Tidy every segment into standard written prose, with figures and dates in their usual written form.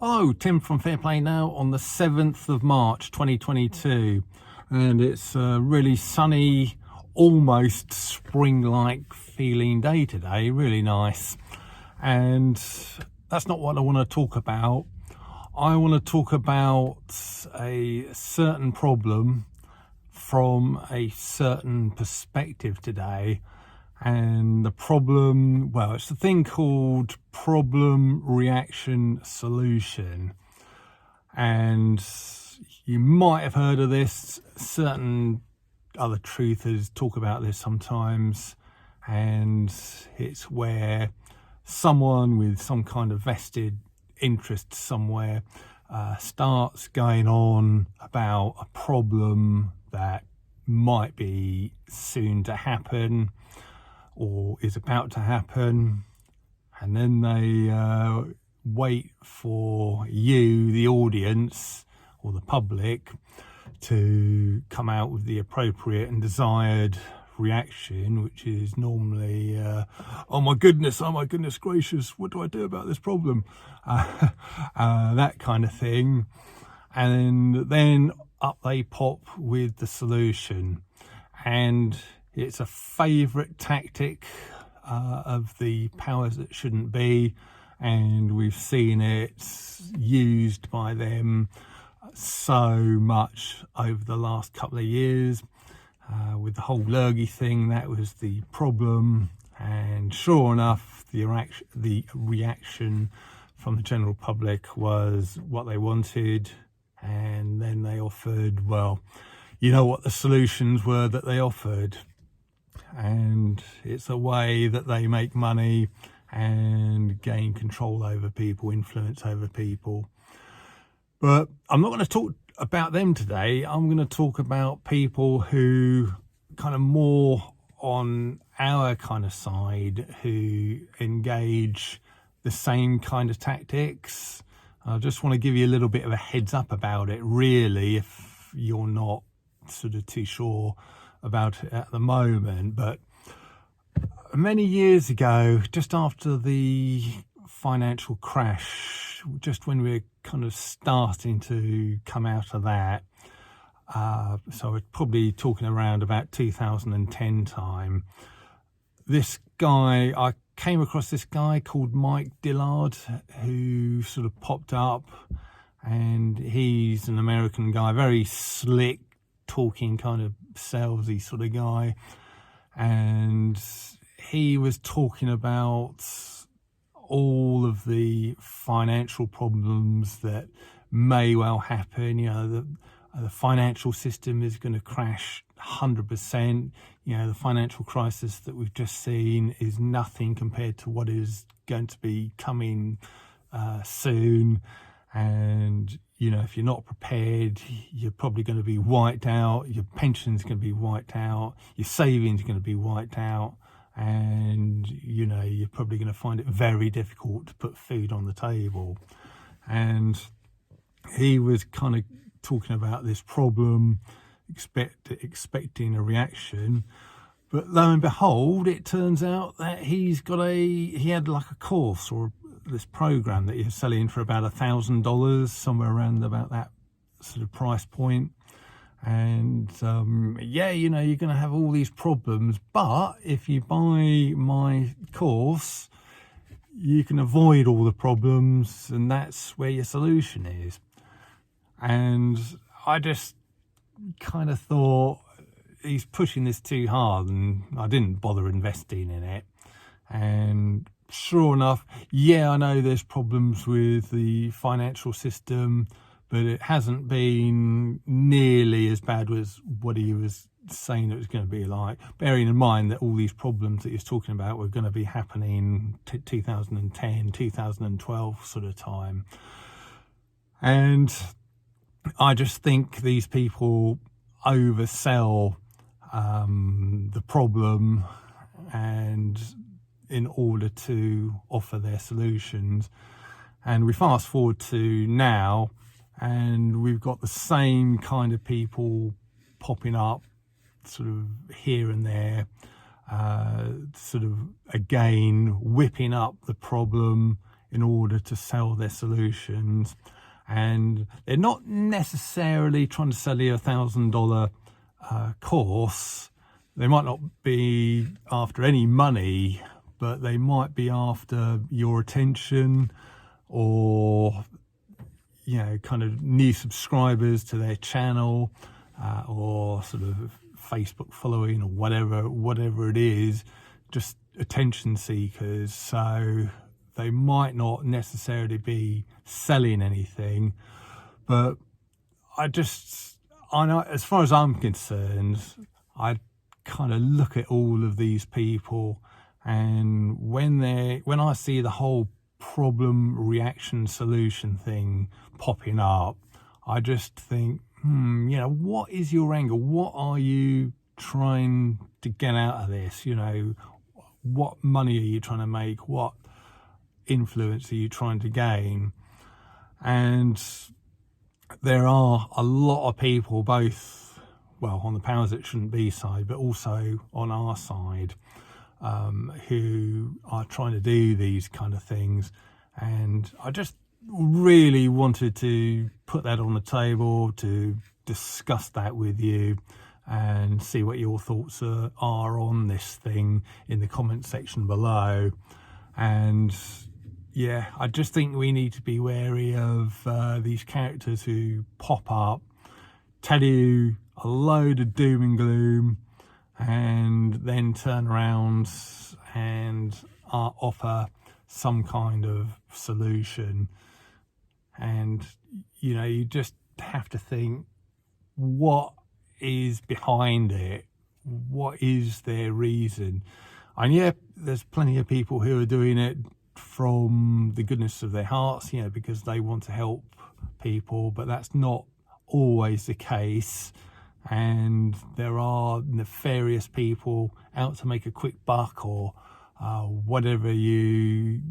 Oh, Tim from Fair Play Now on the 7th of March 2022, and it's a really sunny, almost spring-like feeling day today. Really nice. And that's not what I want to talk about. I want to talk about a certain problem from a certain perspective today. And the problem, well, it's a thing called problem reaction solution. And you might have heard of this. Certain other truthers talk about this sometimes. And it's where someone with some kind of vested interest somewhere starts going on about a problem that might be soon to happen or is about to happen, and then they wait for you, the audience or the public, to come out with the appropriate and desired reaction, which is normally oh my goodness gracious, what do I do about this problem, that kind of thing. And then up they pop with the solution, and it's a favourite tactic of the powers that shouldn't be, and we've seen it used by them so much over the last couple of years. With the whole lurgy thing, that was the problem, and sure enough, the reaction from the general public was what they wanted. And then they offered, well, you know what the solutions were that they offered, and it's a way that they make money and gain control over people, influence over people. But I'm not going to talk about them today. I'm going to talk about people who kind of more on our kind of side, who engage the same kind of tactics. I just want to give you a little bit of a heads up about it, really, if you're not sort of too sure about it at the moment. But many years ago, just after the financial crash, just when we're kind of starting to come out of that, so we're probably talking around about 2010 time, this guy, I came across this guy called Mike Dillard, who sort of popped up, and he's an American guy, very slick talking, kind of salesy sort of guy. And he was talking about all of the financial problems that may well happen. You know, the financial system is going to crash 100%. You know, the financial crisis that we've just seen is nothing compared to what is going to be coming soon. And, you know, if you're not prepared, you're probably going to be wiped out. Your pension's going to be wiped out. Your savings are going to be wiped out. And, you know, you're probably going to find it very difficult to put food on the table. And he was kind of talking about this problem, expecting a reaction, but lo and behold, it turns out that he had like a course or this program that he was selling for about $1,000, somewhere around about that sort of price point. And yeah, you know, you're going to have all these problems, but if you buy my course, you can avoid all the problems, and that's where your solution is. And I just kind of thought, he's pushing this too hard, and I didn't bother investing in it. And sure enough, yeah, I know there's problems with the financial system, but it hasn't been nearly as bad as what he was saying it was going to be like, bearing in mind that all these problems that he's talking about were going to be happening 2010, 2012 sort of time. And I just think these people oversell the problem, and in order to offer their solutions. And we fast forward to now, and we've got the same kind of people popping up sort of here and there, sort of again whipping up the problem in order to sell their solutions. And they're not necessarily trying to sell you $1,000 course. They might not be after any money, but they might be after your attention, or kind of new subscribers to their channel, or sort of Facebook following, or whatever it is, just attention seekers. So they might not necessarily be selling anything, but I know, as far as I'm concerned, I kind of look at all of these people, and when I see the whole problem, reaction, solution thing popping up, I just think, what is your angle? What are you trying to get out of this? What money are you trying to make? What influence are you trying to gain? And there are a lot of people, both on the powers that shouldn't be side, but also on our side, who are trying to do these kind of things. And I just really wanted to put that on the table, to discuss that with you and see what your thoughts are on this thing in the comment section below. And I just think we need to be wary of these characters who pop up, tell you a load of doom and gloom, and then turn around and offer some kind of solution. And you just have to think, what is behind it? What is their reason? And there's plenty of people who are doing it from the goodness of their hearts, because they want to help people, but that's not always the case. And there are nefarious people out to make a quick buck, or whatever you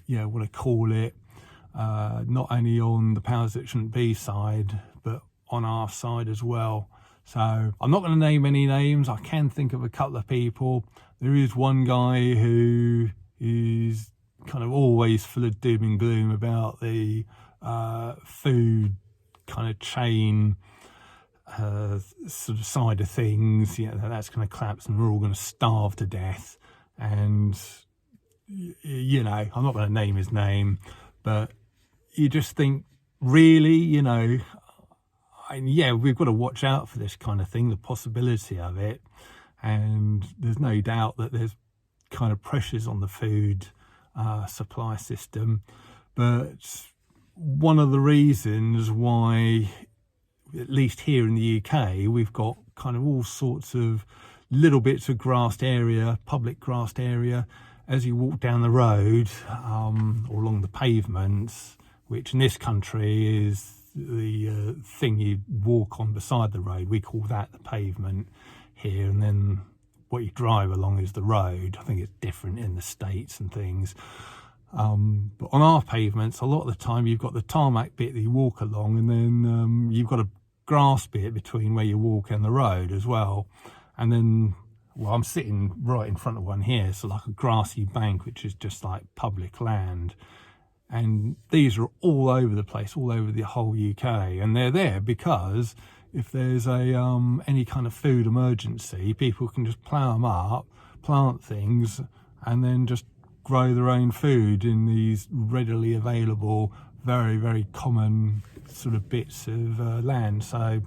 want to call it, not only on the powers that shouldn't be side, but on our side as well. So I'm not going to name any names. I can think of a couple of people. There is one guy who is kind of always full of doom and gloom about the food kind of chain sort of side of things. That's going to collapse and we're all going to starve to death. And I'm not going to name his name, but you just think, really, we've got to watch out for this kind of thing, the possibility of it. And there's no doubt that there's kind of pressures on the food supply system. But one of the reasons why, at least here in the UK, we've got kind of all sorts of little bits of grassed area, public grassed area, as you walk down the road, or along the pavements, which in this country is the thing you walk on beside the road. We call that the pavement here, and then what you drive along is the road. I think it's different in the States and things. But on our pavements, a lot of the time you've got the tarmac bit that you walk along, and then you've got a grass bit between where you walk and the road as well. And then, I'm sitting right in front of one here, so like a grassy bank, which is just like public land. And these are all over the place, all over the whole UK. And they're there because if there's any kind of food emergency, people can just plough them up, plant things, and then just grow their own food in these readily available, very, very common sort of bits of land. So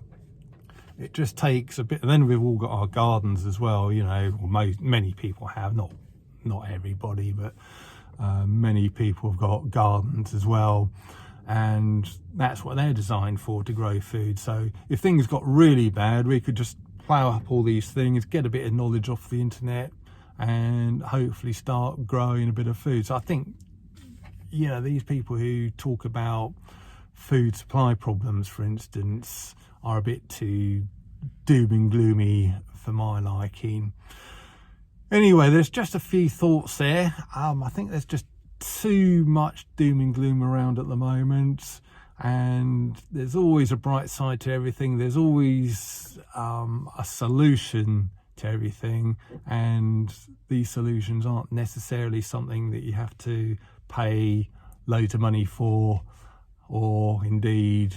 it just takes a bit. And then we've all got our gardens as well, or many people have, not everybody, but many people have got gardens as well. And that's what they're designed for, to grow food. So if things got really bad, we could just plough up all these things, get a bit of knowledge off the internet, and hopefully start growing a bit of food. So I think, these people who talk about food supply problems, for instance, are a bit too doom and gloomy for my liking. Anyway, there's just a few thoughts there. I think there's just too much doom and gloom around at the moment, and there's always a bright side to everything. There's always a solution to everything, and these solutions aren't necessarily something that you have to pay loads of money for, or indeed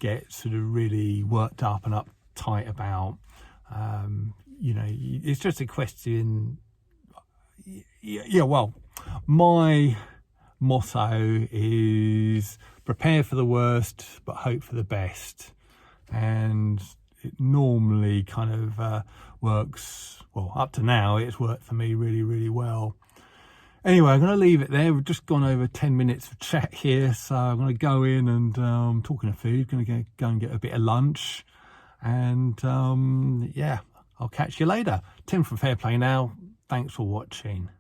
get sort of really worked up and uptight about. You know, it's just a question. Yeah, well, my motto is prepare for the worst but hope for the best, and it normally kind of works. Well, up to now it's worked for me really well. Anyway, I'm going to leave it there. We've just gone over 10 minutes of chat here, so I'm going to go in and talking of food, going to go and get a bit of lunch, and yeah, I'll catch you later. Tim from Fair Play Now. Thanks for watching.